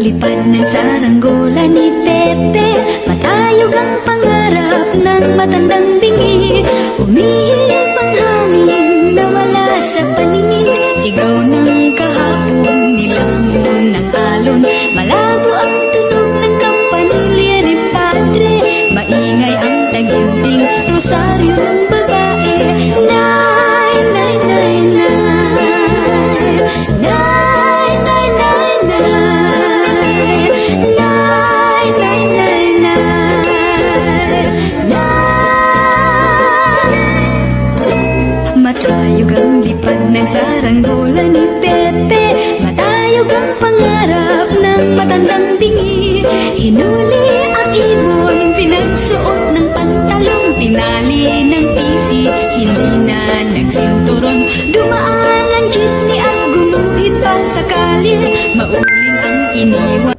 lipad ng saranggola ni Tete. Matayog ang pangarap ng matandang bingi. Umihip ang hangin, nawala sa paningin. Sigaw ng kahapon, nilamon ng alon. Malabo ang tunog ng kampanilya ni Padre. Maingay ang taginting rosaryo ng babae. Nay, nay, nay, nay. Nay, nay, nay, nay. Nay, nay, nay, nay. Matayog ang lipad ng saranggola ni Tete. Matayog ang pangarap ng matandang bingi. Hinuli ang ibon, pinagsuot ng pantalong. Tinali ng pisi, hindi na nagsinturon. Dumaan ang jeepney at gumuhit pa sa kalye. Mauling ang iniwan